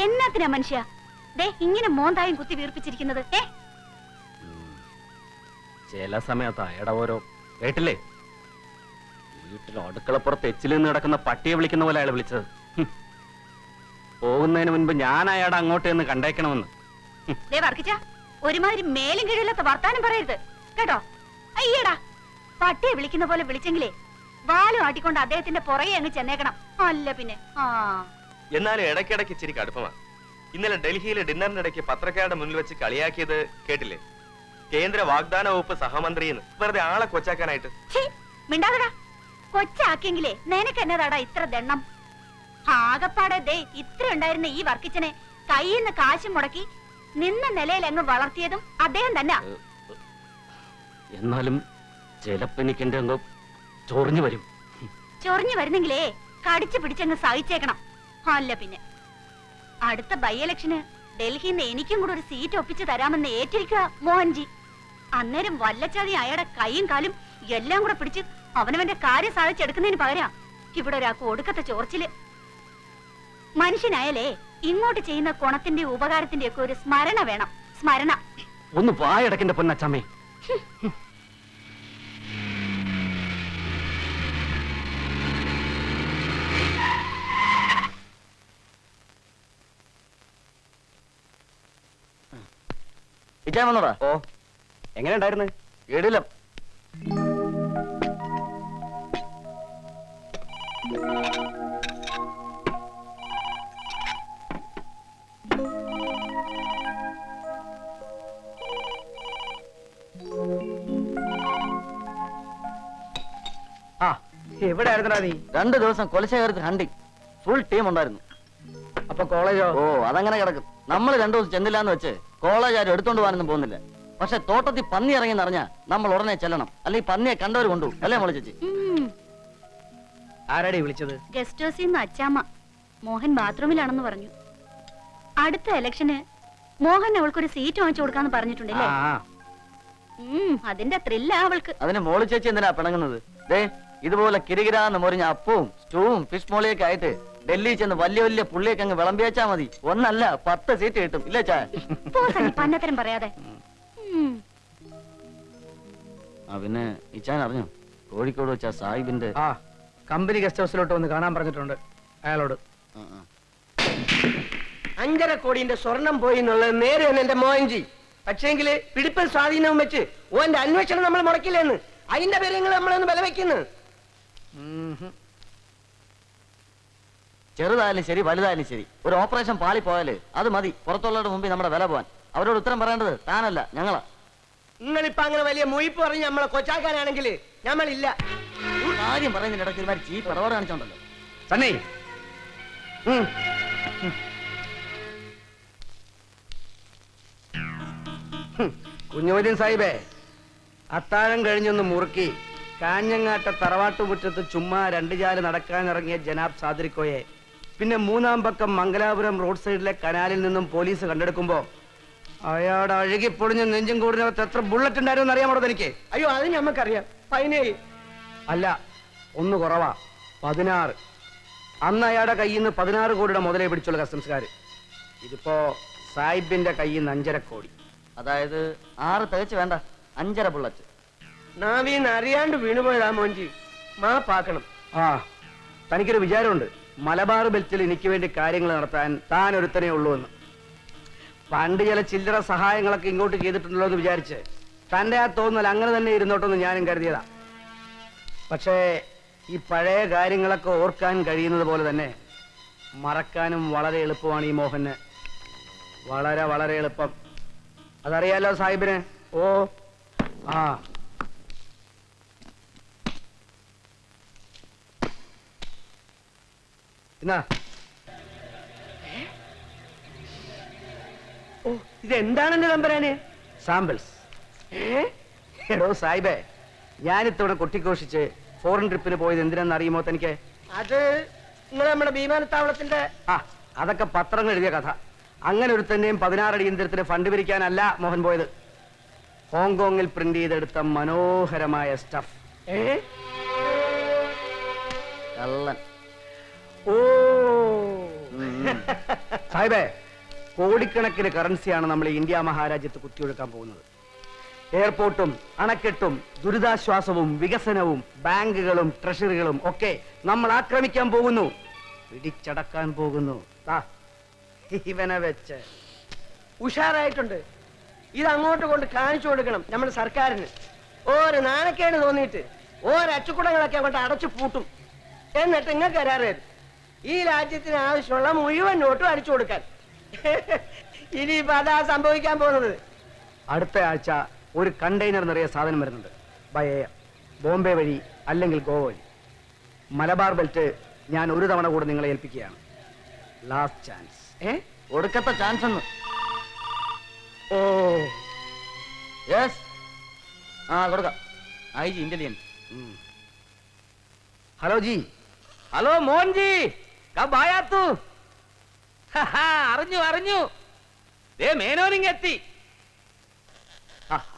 എന്നാത്തിനാ മനുഷ്യ ദേ ഇങ്ങനെ മോന്തായും കുത്തി വീർപ്പിച്ചിരിക്കുന്നത്? ചില സമയത്ത് അയാടെ ഓരോ കേട്ടില്ലേ, വീട്ടിൽ അടുക്കളപ്പുറത്ത് എച്ചിൽ നിന്ന് കിടക്കുന്ന പട്ടിയെ വിളിക്കുന്ന പോലെ അയാൾ വിളിച്ചത്. പോകുന്നതിന് മുൻപ് ഞാൻ അയാടെ അങ്ങോട്ട് എന്ന് കണ്ടേക്കണമെന്ന്. വർക്കിച്ച ഒരുമാതിരി മേലും കീഴില്ലാത്ത വർത്താനം പറയരുത് കേട്ടോ. അയ്യടാ, പട്ടിയെ വിളിക്കുന്ന പോലെ വിളിച്ചെങ്കിലേ വാലും ആട്ടിക്കൊണ്ട് അദ്ദേഹത്തിന്റെ പുറകെ അങ്ങ് ചെന്നേക്കണം. അല്ല പിന്നെ എന്നാലും ഇടയ്ക്കിടയ്ക്ക് ഇച്ചിരി കടുപ്പമാണ്. ഇന്നലെ ഡൽഹിയിലെ ഡിന്നറിനിടയ്ക്ക് പത്രക്കാരുടെ മുന്നിൽ വെച്ച് കളിയാക്കിയത് കേട്ടില്ലേ? കേന്ദ്ര വാഗ്ദാന വകുപ്പ് സഹമന്ത്രിന്ന് വെറുതെ ആളെ കൊച്ചാക്കാനായിട്ട്. മിണ്ടാതടാ, കൊച്ചാക്കിയെങ്കിലേ നിനക്ക് എന്നതാടാ ഇത്ര ദണ്ണം? ആകപ്പാടെ ദേ ഇത്ര ഉണ്ടായിരുന്ന ഈ വർക്കിച്ചനെ കയ്യിൽ നിന്ന് കാശും മുടക്കി നിന്ന നിലയിൽ അങ്ങ് വളർത്തിയതും അദ്ദേഹം തന്നെ. എന്നാലും ചിലപ്പോ എനിക്ക് എന്റെ അങ്ങ് ചൊറിഞ്ഞു വരും. ചൊറിഞ്ഞു വരുന്നെങ്കിലേ കടിച്ചു പിടിച്ചങ്ങ് സഹിച്ചേക്കണം. അല്ല പിന്നെ അടുത്ത ബൈ ഇലക്ഷന് ഡൽഹിന്ന് എനിക്കും കൂടെ ഒരു സീറ്റ് ഒപ്പിച്ചു തരാമെന്ന് ഏറ്റിരിക്കുക മോഹൻജി. അന്നേരം വല്ലച്ചാതി അയാളുടെ കൈയും കാലും എല്ലാം കൂടെ പിടിച്ച് അവനവന്റെ കാര്യം സാധിച്ചെടുക്കുന്നതിന് പകരം ഇവിടെ ഒരാൾക്ക് ഒടുക്കത്തെ ചോർച്ചില്. മനുഷ്യനായാലേ ഇങ്ങോട്ട് ചെയ്യുന്ന ഗുണത്തിന്റെ ഉപകാരത്തിന്റെ ഒക്കെ ഒരു സ്മരണ വേണം. സ്മരണ. ഒന്ന് വായടക്കിന്റെ പൊന്നച്ചമ്മേ. ഓ, എങ്ങനെ ഉണ്ടായിരുന്നു? ഇടിലം. എവിടെ ആയിരുന്നടാ നീ? 2 ദിവസം കൊലശേഖരത്തിൽ ഹണ്ടിങ്. ഫുൾ ടീം ഉണ്ടായിരുന്നു. അപ്പൊ കോളേജോ? ഓ, അതങ്ങനെ കിടക്കും. നമ്മൾ 2 ദിവസം ചെന്നില്ലാന്ന് വെച്ച് കോളേജ് ആരും എടുത്തോണ്ട് പോകാനൊന്നും പോകുന്നില്ല. പക്ഷെ തോട്ടത്തിൽ പന്നി ഇറങ്ങി അറിഞ്ഞാ നമ്മൾ ഉടനെ ചെല്ലണം. അല്ലെങ്കിൽ പന്നിയെ കണ്ടവർ കൊണ്ടു അല്ലേ മോളെ ചേച്ചി? ആരാടി വിളിച്ചത്? ഗസ്റ്റ് ഹൗസിൽ നിന്ന് അച്ചാമ്മ. മോഹൻ ബാത്റൂമിലാണെന്ന് പറഞ്ഞു. അടുത്ത ഇലക്ഷന് മോഹൻ അവൾക്കൊരു സീറ്റ് വാങ്ങിച്ചു കൊടുക്കാന്ന് പറഞ്ഞിട്ടുണ്ടല്ലേ? അതിന്റെ ത്രില്ല അവൾക്ക്. അതിന് മോളി ചേച്ചി എന്തിനാ പിണങ്ങുന്നത്? ദേ ഇതുപോലെ കിരികിരാന്ന് മുറിഞ്ഞ അപ്പവും സ്റ്റൂവും ഫിഷ് മോളിയൊക്കെ ആയിട്ട് ഡൽഹി ചെന്ന് വലിയ വലിയ പുള്ളിയൊക്കെ അങ്ങ് വിളമ്പിയച്ചാ മതി. 1 അല്ല 10 സീറ്റ് കിട്ടും. ഇല്ലേ ചായ? പന്നത്തരം പറയാതെ. പിന്നെ ഇച്ചാൻ അറിഞ്ഞോ കോഴിക്കോട് വെച്ച സാഹിബിന്റെ കമ്പനി ഗസ്റ്റ് ഹൗസിലോട്ട് വന്ന് കാണാൻ പറഞ്ഞിട്ടുണ്ട് അയാളോട്. 5.5 കോടിന്റെ സ്വർണം പോയി എന്നുള്ളത് നേരെ എന്റെ മോഹൻജി. പക്ഷേങ്കില് പിടിപ്പൻ സ്വാധീനവും വെച്ച് ഓന്റെ അന്വേഷണം നമ്മൾ മുടക്കില്ലെന്ന് അതിന്റെ പേര് നമ്മളൊന്ന് ബലവെക്കുന്നു. ചെറുതായാലും ശരി വലുതായാലും ശരി ഒരു ഓപ്പറേഷൻ പാളി പോയാല് അത് മതി പുറത്തുള്ളവരുടെ മുമ്പിൽ നമ്മുടെ വില പോവാൻ. അവരോട് ഉത്തരം പറയേണ്ടത് താനല്ല, ഞങ്ങളാ. നിങ്ങളിപ്പോ അങ്ങനെ വലിയ മുയിപ്പ് പറഞ്ഞ് നമ്മളെ കൊച്ചാക്കാനാണെങ്കിൽ നമ്മളില്ല. കാര്യം പറയുന്നതിനിടയ്ക്ക് ഒരുമാതിരി ചീപ്പ് ഇടപാട് കാണിച്ചോണ്ടല്ലോ. സണ്ണി, കുഞ്ഞുമൊയ്തീൻ സാഹിബേ, അത്താഴം കഴിഞ്ഞൊന്ന് മുറുക്കി കാഞ്ഞങ്ങാട്ട തറവാട്ടുമുറ്റത്ത് ചുമ്മാ 2 ചാല് നടക്കാനിറങ്ങിയ ജനാബ് സാദിരിക്കോയെ പിന്നെ 3-ാം പക്കം മംഗലാപുരം റോഡ് സൈഡിലെ കനാലിൽ നിന്നും പോലീസ് കണ്ടെടുക്കുമ്പോ അയാളുടെ അഴുകിപ്പൊളിഞ്ഞ നെഞ്ചും കൂടിനകത്ത് എത്ര ബുള്ളറ്റ് ഉണ്ടായിരുന്നു അറിയാമോ തനിക്ക്? അയ്യോ, അത് ഞമ്മക്കറിയാം. 17 അല്ല, 1 കുറവാ, 16. അന്ന് അയാളുടെ കയ്യിൽ നിന്ന് 16 കോടിയുടെ മുതലേ പിടിച്ചുള്ള കസ്റ്റംസുകാര്. ഇതിപ്പോ സാഹിബിന്റെ കയ്യിൽ നിന്ന് 5.5 കോടി. അതായത് 6 തികച്ച് വേണ്ട, 5.5 ബുള്ളറ്റ്. നാവീന്ന് അറിയാണ്ട് വീണുപോയതാ മോൻജി. മാപ്പാക്കണം. തനിക്കൊരു വിചാരമുണ്ട് മലബാർ ബെൽറ്റിൽ എനിക്ക് വേണ്ടി കാര്യങ്ങൾ നടത്താൻ താൻ ഒരുത്തനേ ഉള്ളൂ എന്ന്. പണ്ട് ചില ചില്ലറ സഹായങ്ങളൊക്കെ ഇങ്ങോട്ട് ചെയ്തിട്ടുണ്ടല്ലോ എന്ന് വിചാരിച്ച് തന്റെ ആ തോന്നൽ അങ്ങനെ തന്നെ ഇരുന്നോട്ടെന്ന് ഞാനും കരുതിയതാ. പക്ഷേ ഈ പഴയ കാര്യങ്ങളൊക്കെ ഓർക്കാൻ കഴിയുന്നത് പോലെ തന്നെ മറക്കാനും വളരെ എളുപ്പമാണ് ഈ മോഹന്. വളരെ വളരെ എളുപ്പം. അതറിയാലോ സാഹിബിന്. ഓ എന്നാ ഇതെന്താണ് എന്റെ നമ്പരാന്? സാമ്പിൾസ്. എടോ സാഹിബേ, ഞാനിത്തവണ കൊട്ടിഘോഷിച്ച് ഫോറിൻ ട്രിപ്പിന് പോയത് എന്തിനാന്ന് അറിയുമോ തനിക്ക്? അത് നിങ്ങൾ നമ്മുടെ വിമാനത്താവളത്തിന്റെ അതൊക്കെ പത്രങ്ങൾ എഴുതിയ കഥ. അങ്ങനെ ഒരുത്തന്റെയും 16 അടിയന്തരത്തിന് ഫണ്ട് പിരിക്കാനല്ല മോഹൻ പോയത്. ഹോങ്കോങ്ങിൽ പ്രിന്റ് ചെയ്തെടുത്ത മനോഹരമായ സ്റ്റഫ്. കള്ളൻ. ഓ സാഹിബേ, കോടിക്കണക്കിന് കറൻസിയാണ് നമ്മൾ ഈ ഇന്ത്യ മഹാരാജ്യത്ത് കുത്തിയൊഴുക്കാൻ പോകുന്നത്. എയർപോർട്ടും അണക്കെട്ടും ദുരിതാശ്വാസവും വികസനവും ബാങ്കുകളും ട്രഷറികളും ഒക്കെ നമ്മൾ ആക്രമിക്കാൻ പോകുന്നു, പിടിച്ചടക്കാൻ പോകുന്നു. ദാ, ഇവനെ വെച്ച് ഉഷാറായിട്ടുണ്ട്. ഇത് അങ്ങോട്ട് കൊണ്ട് കാണിച്ചു കൊടുക്കണം നമ്മുടെ സർക്കാരിന്. ഓരോ നാണക്കേട് തോന്നിയിട്ട് ഓരോ അച്ചുകുടങ്ങളൊക്കെ അങ്ങോട്ട് അടച്ചു പൂട്ടും. എന്നിട്ട് ഇങ്ങ കരാറ് തരും ഈ രാജ്യത്തിന് ആവശ്യമുള്ള മുഴുവൻ നോട്ടും അടിച്ചു കൊടുക്കാൻ. ഇനിയിപ്പോ അതാ സംഭവിക്കാൻ പോകുന്നത്. അടുത്ത ആഴ്ച ഒരു കണ്ടെയ്നർ നിറയെ സാധനം വരുന്നുണ്ട്. ബൈ എയർ, ബോംബെ വഴി അല്ലെങ്കിൽ ഗോവ വഴി. മലബാർ ബെൽറ്റ് ഞാൻ ഒരു തവണ കൂടെ നിങ്ങളെ ഏൽപ്പിക്കുകയാണ്. Last chance. ഒടുക്കത്തെ ചാൻസ് ഒന്ന്. ഓ യെസ്, ആ കൊടുക്കാം. I G intelligence. Hello ji. Hello മോൻജി, കബ് ആയാ തൂ? അറിഞ്ഞു ദേ മേനോനിങ് എത്തി.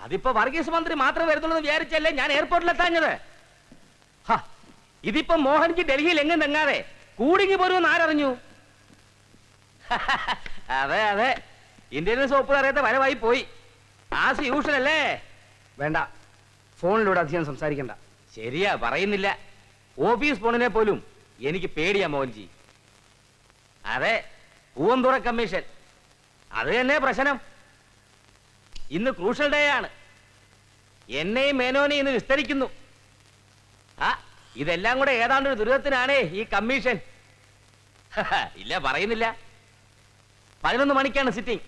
അതിപ്പോ വർഗീസ് മന്ത്രി മാത്രമേ വരുന്നുള്ളൂ എന്ന് വിചാരിച്ചല്ലേ ഞാൻ എയർപോർട്ടിലെത്താഞ്ഞത്. ഇതിപ്പോ മോഹൻജി ഡൽഹിയിൽ എങ്ങും തെങ്ങാതെ കൂടിങ്ങി പോരുമെന്ന് ആരറിഞ്ഞു? അതെ, ഇന്ത്യൻ സോപ്പ് അറിയാത്ത വരവായി പോയി. ആസ് യൂഷ്വൽ അല്ലേ? വേണ്ട, ഫോണിലൂടെ അധികം സംസാരിക്കണ്ട. ശരിയാ, പറയുന്നില്ല. ഓഫീസ് ഫോണിനെ പോലും എനിക്ക് പേടിയാ മോഹൻജി. അതെ, പൂവന്തുറ കമ്മീഷൻ, അത് തന്നെ പ്രശ്നം. ഇന്ന് ക്രൂഷ്യൽ ഡേ ആണ്. എന്നെയും മേനോനെയും ഇന്ന് വിസ്തരിക്കുന്നു. ഇതെല്ലാം കൂടെ ഏതാണ്ട് ഒരു ദുരിതത്തിനാണേ ഈ കമ്മീഷൻ. ഇല്ല, പറയുന്നില്ല. 11 മണിക്കാണ് സിറ്റിംഗ്.